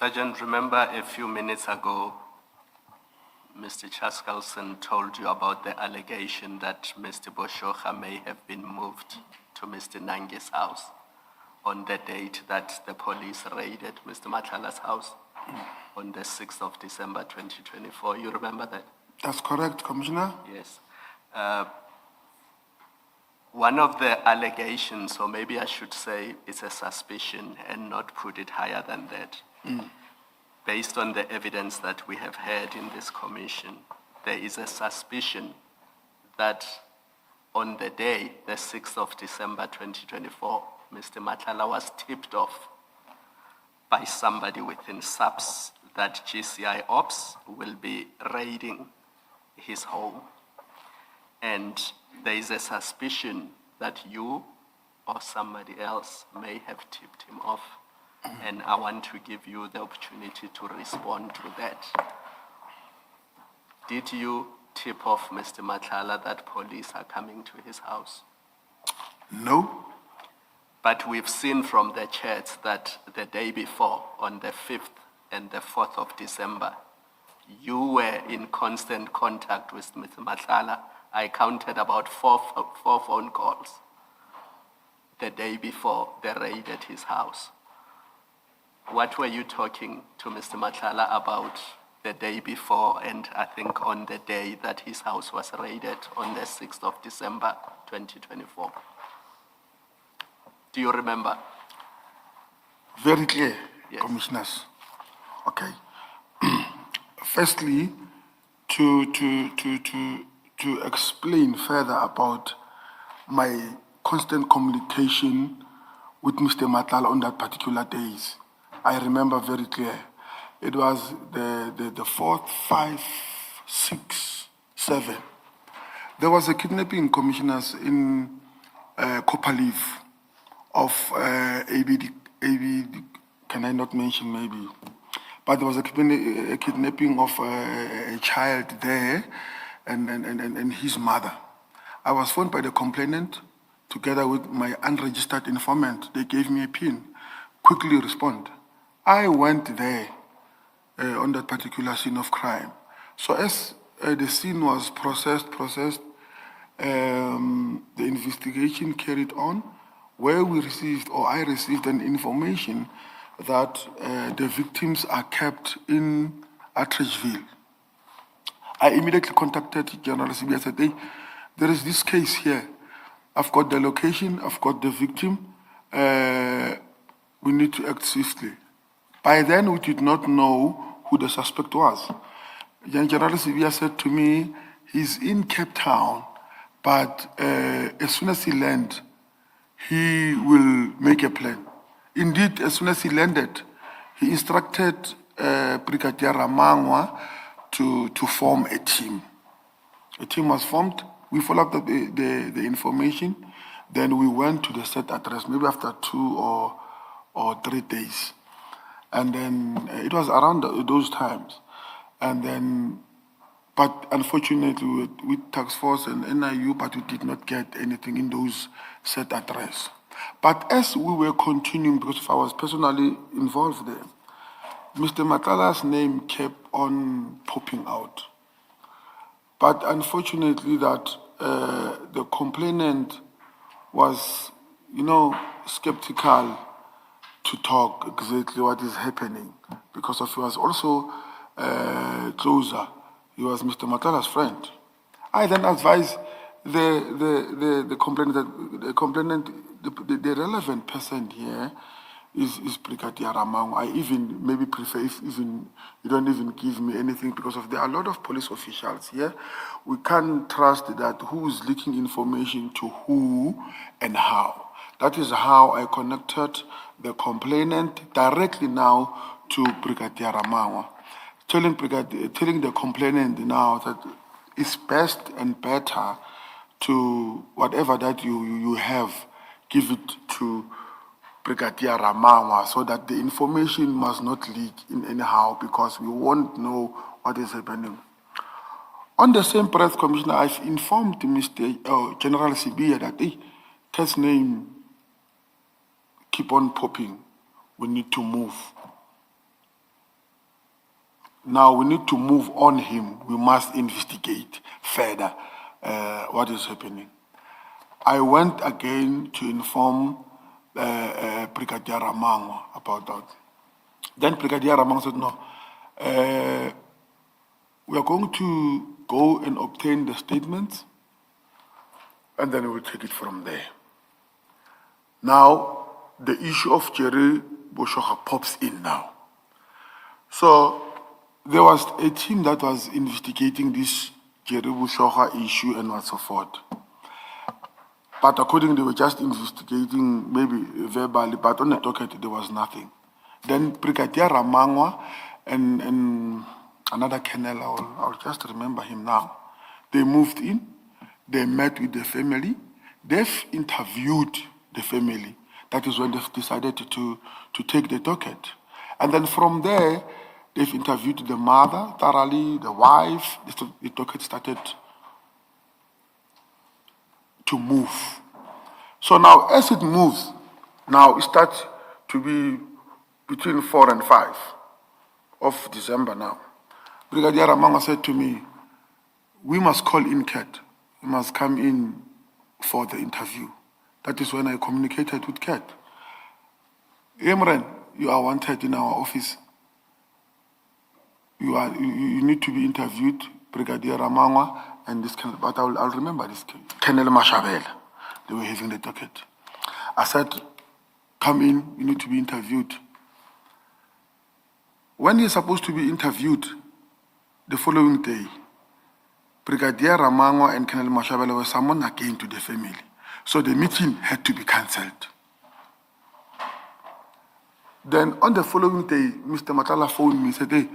Sergeant, remember a few minutes ago, Mr. Chaskalson told you about the allegation that Mr. Boshocha may have been moved to Mr. Nange's house on the date that the police raided Mr. Matlala's house on the 6th of December 2024. You remember that? That's correct, Commissioner. Yes. One of the allegations, or maybe I should say it's a suspicion and not put it higher than that, based on the evidence that we have heard in this commission, there is a suspicion that on the day, the 6th of December 2024, Mr. Matlala was tipped off by somebody within SAPS that GCI Ops will be raiding his home. And there is a suspicion that you or somebody else may have tipped him off. And I want to give you the opportunity to respond to that. Did you tip off Mr. Matlala that police are coming to his house? No. But we've seen from the chats that the day before, on the 5th and the 4th of December, you were in constant contact with Mr. Matlala. I counted about four phone calls the day before they raided his house. What were you talking to Mr. Matlala about the day before and I think on the day that his house was raided on the 6th of December 2024? Do you remember? Very clear, Yes. Commissioners. Okay. Firstly, to explain further about my constant communication with Mr. Matlala on that particular days, I remember very clear. It was the 4th, 5, 6, 7. There was a kidnapping, Commissioners, in Copperleaf of ABD, can I not mention maybe? But there was a kidnapping of a child there and his mother. I was phoned by the complainant together with my unregistered informant. They gave me a pin. Quickly respond. I went there on that particular scene of crime. So as the scene was processed, the investigation carried on, where we received, or I received an information that the victims are kept in Atteridgeville. I immediately contacted General CB. I said, hey, there is this case here. I've got the location, I've got the victim. We need to act swiftly. By then, we did not know who the suspect was. General CB said to me, he's in Cape Town, but as soon as he lands, he will make a plan. Indeed, as soon as he landed, he instructed Brigadier Ramangwa to form a team. A team was formed. We followed up the information. Then we went to the set address, maybe after 2 or 3 days. And then it was around those times. And then, but unfortunately, with task force and NIU, but we did not get anything in those set address. But as we were continuing, because I was personally involved there, Mr. Matlala's name kept on popping out. But unfortunately that the complainant was, skeptical to talk exactly what is happening because he was also closer. He was Mr. Matlala's friend. I then advised the complainant that the relevant person here is Brigadier Ramang. I even maybe prefer if even you don't even give me anything because there are a lot of police officials here. We can't trust that who is leaking information to who and how. That is how I connected the complainant directly now to Brigadier Ramangwa, telling the complainant now that it's best and better to whatever that you have, give it to Brigadier Ramangwa so that the information must not leak in anyhow because we won't know what is happening. On the same breath, Commissioner, I've informed Mr. General Sibiya that his name keep on popping. We need to move. Now we need to move on him. We must investigate further what is happening. I went again to inform Brigadier Ramango about that. Then Brigadier Ramango said, no, we are going to go and obtain the statements, and then we'll take it from there. Now, the issue of Jerry Boshoga pops in now. So, there was a team that was investigating this Jerry Boshoga issue and so forth. But according, they were just investigating maybe verbally, but on the docket, there was nothing. Then Brigadier Ramangwa and another colonel, I'll just remember him now. They moved in, they met with the family, they've interviewed the family. That is when they've decided to take the docket. And then from there, they've interviewed the mother thoroughly, the wife, the docket started to move. So now, as it moves, now it starts to be between 4 and 5 of December now. Brigadier Ramanga said to me, we must call in Kat. We must come in for the interview. That is when I communicated with Kat. Imran, you are wanted in our office. You need to be interviewed, Brigadier Ramanga, and this kind of, but I'll remember this Colonel Mashabel. They were having the docket. I said, come in, you need to be interviewed. When you're supposed to be interviewed, the following day, Brigadier Ramangwa and Colonel Mashabela were summoned again to the family. So the meeting had to be cancelled. Then on the following day, Mr. Matlala phoned me and said, hey,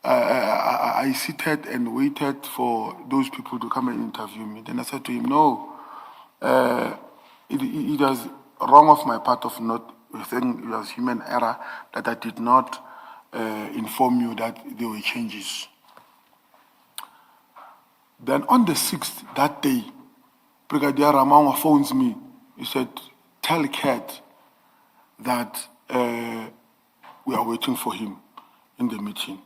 I seated and waited for those people to come and interview me. Then I said to him, no, it was wrong of my part of not saying it was human error that I did not inform you that there were changes. Then on the 6th, that day, Brigadier Ramangwa phones me. He said, tell Kat that we are waiting for him in the meeting.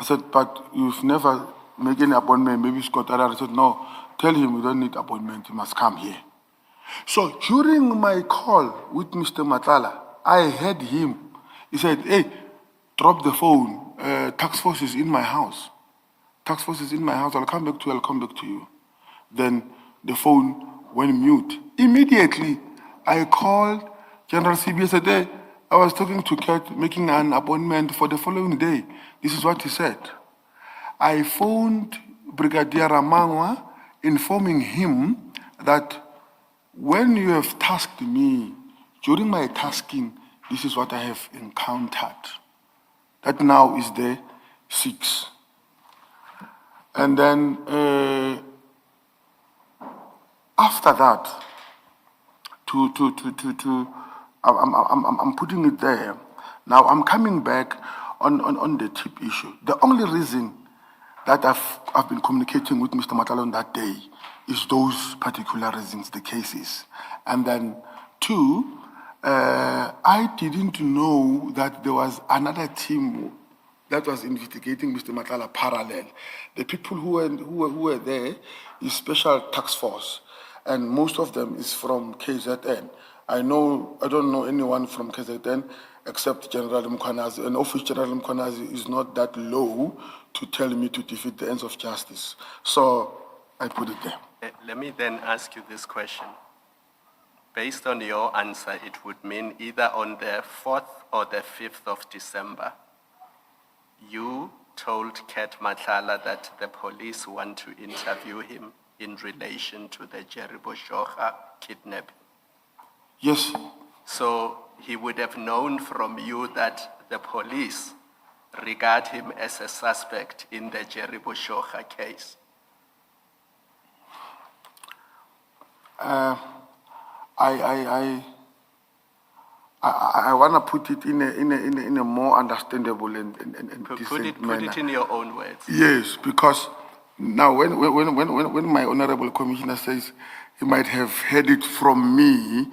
I said, but you've never made any appointment, maybe Scott. I said, no, tell him we don't need appointment, he must come here. So during my call with Mr. Matlala, I heard him. He said, hey, drop the phone. Task force is in my house. Task force is in my house. I'll come back to you. Then the phone went mute. Immediately, I called General CB and said, hey, I was talking to Kat, making an appointment for the following day. This is what he said. I phoned Brigadier Ramangwa, informing him that when you have tasked me, during my tasking, this is what I have encountered. That now is the 6th. And then after that, I'm putting it there. Now I'm coming back on the tip issue. The only reason that I've been communicating with Mr. Matlala on that day is those particular reasons, the cases. And then 2, I didn't know that there was another team that was investigating Mr. Matlala parallel. The people who were there is Special Task Force, and most of them is from KZN. I don't know anyone from KZN except General Mkwanazi, and Officer General Mkwanazi is not that low to tell me to defeat the ends of justice. So I put it there. Let me then ask you this question. Based on your answer, it would mean either on the 4th or the 5th of December, you told Kat Matlala that the police want to interview him in relation to the Jerry Boshoga kidnapping. Yes. So he would have known from you that the police regard him as a suspect in the Jerry Boshoga case. I want to put it in a more understandable and decent manner. Put it in your own words. Yes, because now when my honorable commissioner says he might have heard it from me,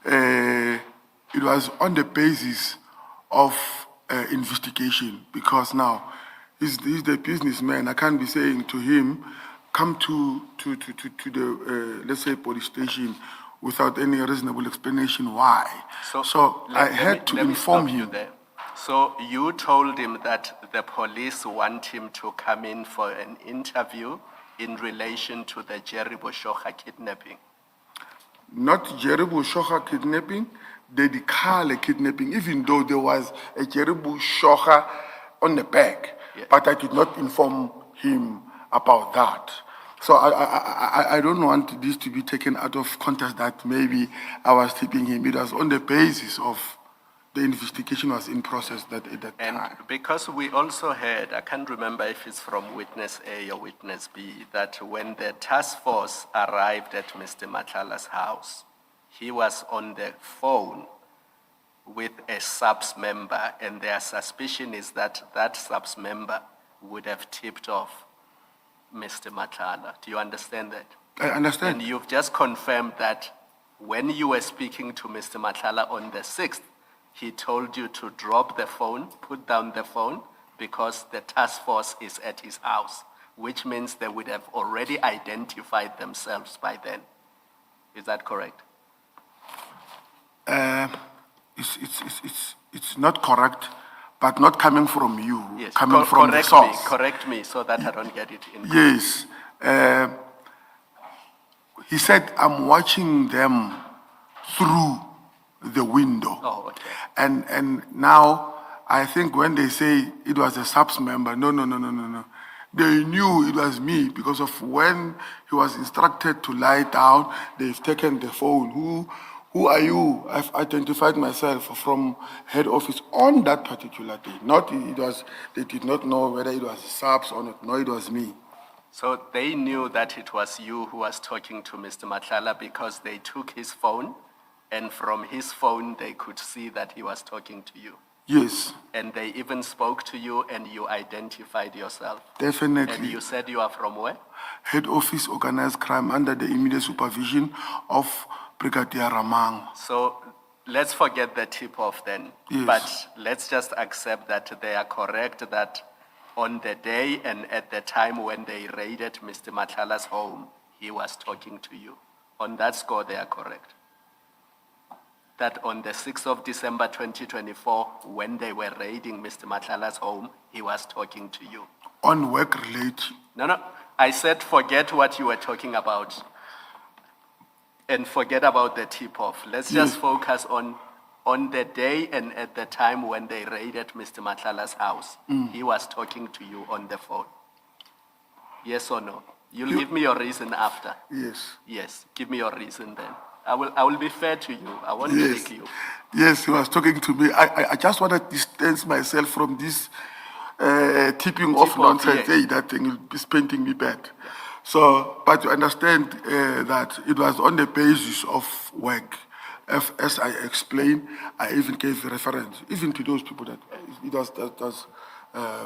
it was on the basis of investigation, because now He's the businessman. I can't be saying to him, come to the, let's say, police station without any reasonable explanation why. So I had to inform stop you him. there. So you told him that the police want him to come in for an interview in relation to the Jerry Boshoga kidnapping. Not Jerry Boshoga kidnapping, the Dikale kidnapping, even though there was a Jerry Boshoga on the back, Yeah. but I did not inform him about that. So I don't want this to be taken out of context that maybe I was tipping him. It was on the basis of the investigation was in process at that And time. because we also heard, I can't remember if it's from witness A or witness B, that when the task force arrived at Mr. Matlala's house, he was on the phone with a SAPS member, and their suspicion is that that SAPS member would have tipped off Mr. Matlala. Do you understand that? I understand. And you've just confirmed that when you were speaking to Mr. Matlala on the 6th, he told you to drop the phone, put down the phone, because the task force is at his house, which means they would have already identified themselves by then. Is that correct? It's not correct, but not coming from you, Yes. coming from the source. Correct me so that I don't get it in. Yes. He said, I'm watching them through the window. Oh, okay. And now, I think when they say it was a SAPS member, no. They knew it was me because of when he was instructed to lie down, they've taken the phone. Who are you? I've identified myself from head office on that particular day. They did not know whether it was SAPS or not. No, it was me. So they knew that it was you who was talking to Mr. Matlala because they took his phone, and from his phone they could see that he was talking to you. Yes, And they even spoke to you and you identified yourself. definitely. And you said you are from where? Head office organized crime under the immediate supervision of Brigadier Ramang. So let's forget the tip-off then. Yes. But let's just accept that they are correct that on the day and at the time when they raided Mr. Matlala's home, he was talking to you. On that score, they are correct. That on the 6th of December 2024, when they were raiding Mr. Matlala's home, he was talking to you. On work-related. No. I said forget what you were talking about and forget about the tip-off. Let's just focus on the day and at the time when they raided Mr. Matlala's house. He was talking to you on the phone. Yes or no? You'll give me your reason after. Yes. Yes, give me your reason then. I will be fair to you. I won't trick you. Yes, he was talking to me. I just want to distance myself from this tipping off nonsense. yes. Hey, that thing is painting me bad. So, but you understand that it was on the basis of work. As I explained, I even gave reference, even to those people that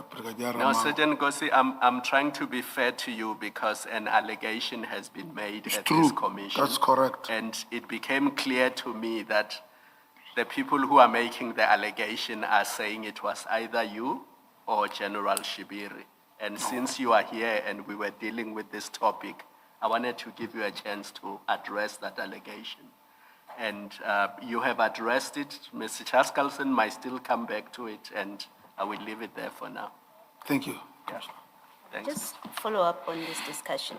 Brigadier No, Ramang. Sergeant Gosi, I'm trying to be fair to you because an allegation has been made at true. this commission. That's correct. And it became clear to me that the people who are making the allegation are saying it was either you or General Shibiri. And since you are here and we were dealing with this topic, I wanted to give you a chance to address that allegation. And you have addressed it. Mr. Chaskalson might still come back to it, and I will leave it there for now. Thank you. Yeah. Thanks. Just follow up on this discussion.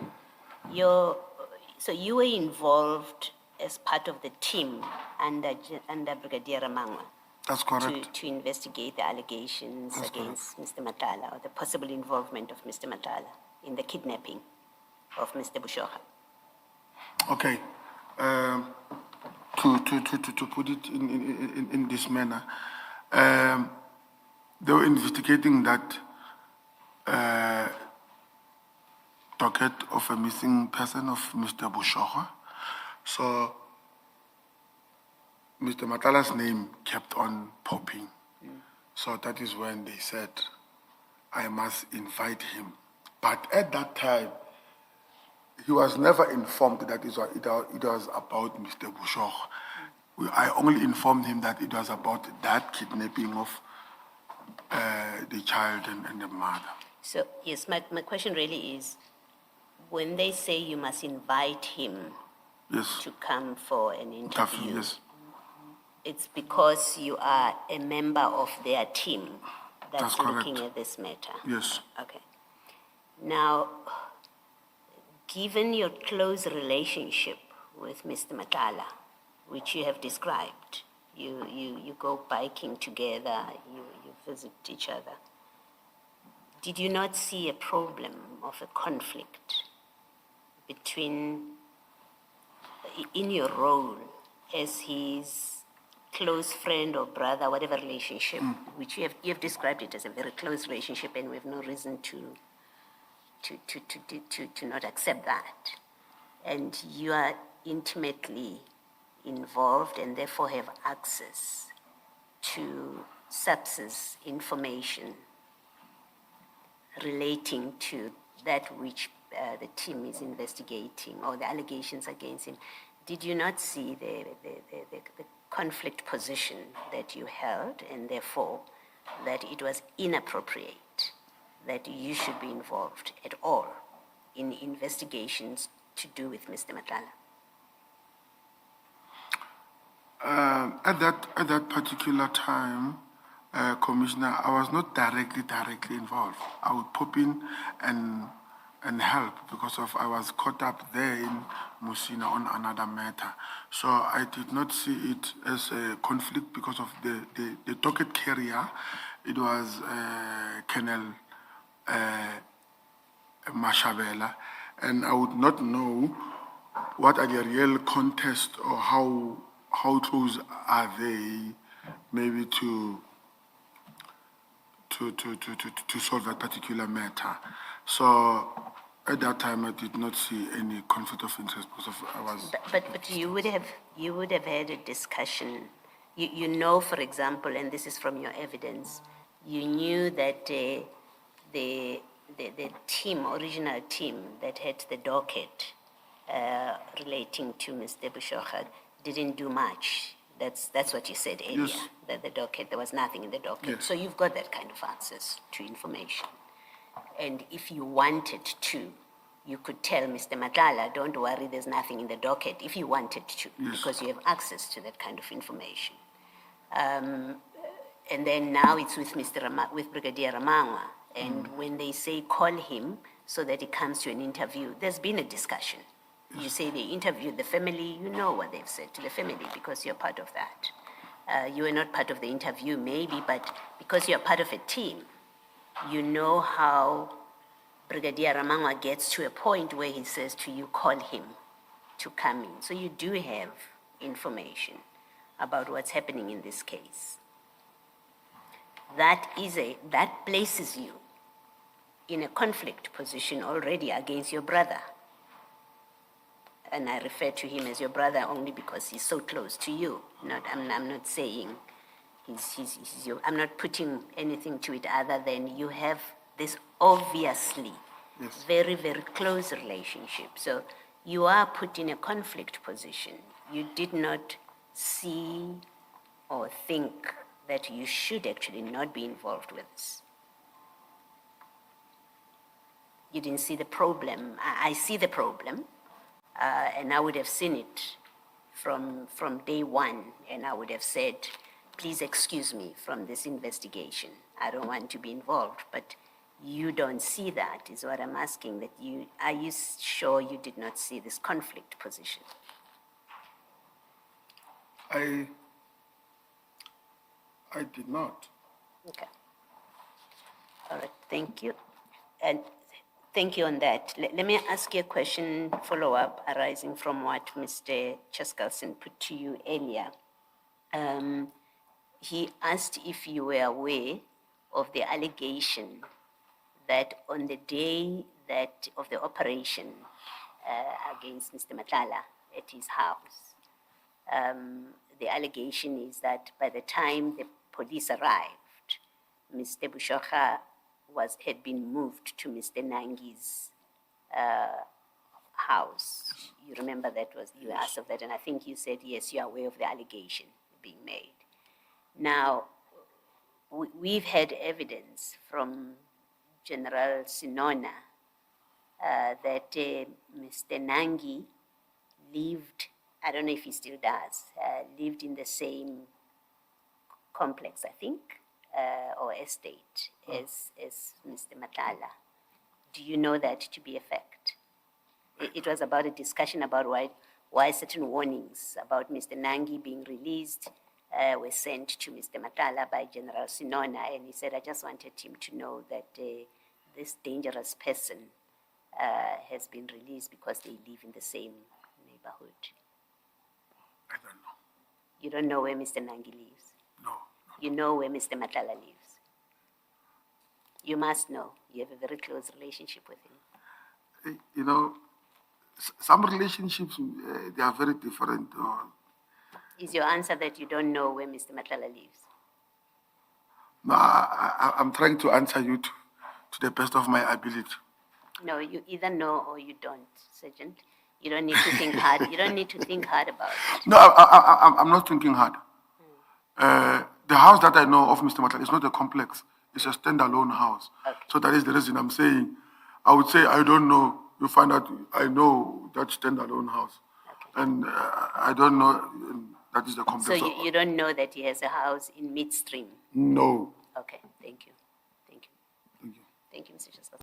So you were involved as part of the team under Brigadier Ramangwa That's correct. to investigate the allegations against Mr. Matlala or the possible involvement of Mr. Matlala in the kidnapping of Mr. Boshoga. Okay. To put it in this manner, they were investigating that docket of a missing person of Mr. Boshoga. So Mr. Matlala's name kept on popping. So that is when they said, I must invite him. But at that time, he was never informed that it was about Mr. Boshoga. I only informed him that it was about that kidnapping of the child and the mother. So, yes, my question really is, when they say you must invite him Yes, to come for an interview, yes, it's because you are a member of their team that's That's looking correct. at this matter? yes. Okay. Now, given your close relationship with Mr. Matlala, which you have described, you go biking together, you visit each other, did you not see a problem of a conflict between, in your role as his close friend or brother, whatever relationship, which you have described it as a very close relationship, and we have no reason to not accept that. And you are intimately involved and therefore have access to substance information relating to that which the team is investigating or the allegations against him. Did you not see the conflict position that you held, and therefore that it was inappropriate that you should be involved at all in investigations to do with Mr. Matlala? At that particular time, Commissioner, I was not directly involved. I would pop in and help because I was caught up there in Musina on another matter. So I did not see it as a conflict because of the docket carrier. It was Colonel Mashabela, and I would not know what are the real context or how close are they maybe to solve that particular matter. So at that time I did not see any conflict of interest because I was But you would have had a discussion. You know, for example, and this is from your evidence, you knew that the original team that had the docket relating to Mr. Bushokha didn't do much. That's what you said earlier. Yes. That the docket, there was nothing in the docket. Yes. So you've got that kind of access to information. And if you wanted to, you could tell Mr. Matlala, don't worry, there's nothing in the docket, if you wanted to, Yes. because you have access to that kind of information. And then now it's with with Brigadier Ramangwa. And when they say call him so that he comes to an interview, there's been a discussion. You say they interviewed the family, you know what they've said to the family because you're part of that. You are not part of the interview maybe, but because you're part of a team, you know how Brigadier Ramangwa gets to a point where he says to you, call him to come in. So you do have information about what's happening in this case. That places you in a conflict position already against your brother. And I refer to him as your brother only because he's so close to you. I'm not saying he's your, I'm not putting anything to it other than you have this obviously very, very close relationship. So you are put in a conflict position. You did not see or think that you should actually not be involved with this. You didn't see the problem. I see the problem, and I would have seen it from day one, and I would have said, please excuse me from this investigation. I don't want to be involved, but you don't see that, is what I'm asking. Are you sure you did not see this conflict position? I did not. Okay. All right, thank you. And thank you on that. Let me ask you a question, follow-up, arising from what Mr. Cheskalson put to you earlier. He asked if you were aware of the allegation that on the day of the operation against Mr. Matlala at his house, the allegation is that by the time the police arrived, Mr. Bushokha had been moved to Mr. Nangi's house. You remember that you asked of that, and I think you said, yes, you are aware of the allegation being made. Now, we've had evidence from General Sinona that Mr. Nangi lived, I don't know if he still does, lived in the same complex, I think, or estate as Mr. Matlala. Do you know that to be a fact? It was about a discussion about why certain warnings about Mr. Nangi being released were sent to Mr. Matlala by General Sinona, and he said, I just wanted him to know that this dangerous person has been released because they live in the same neighborhood. I don't know. You don't know where Mr. Nangi lives? No. You know where Mr. Matlala lives? You must know. You have a very close relationship with him. You know, some relationships, they are very different. Is your answer that you don't know where Mr. Matlala lives? No, I'm trying to answer you to the best of my ability. No, you either know or you don't, Sergeant. You don't need to think hard. You don't need to think hard about it. No, I'm not thinking hard. The house that I know of Mr. Matlala is not a complex. It's a standalone house. Okay. So that is the reason I'm saying, I would say I don't know. You find out I know that standalone house. Okay. And I don't know, that is the So complex. you don't know that he has a house in midstream? No. Okay, thank you. Thank you. Thank you. Thank you, Mr. Shasta.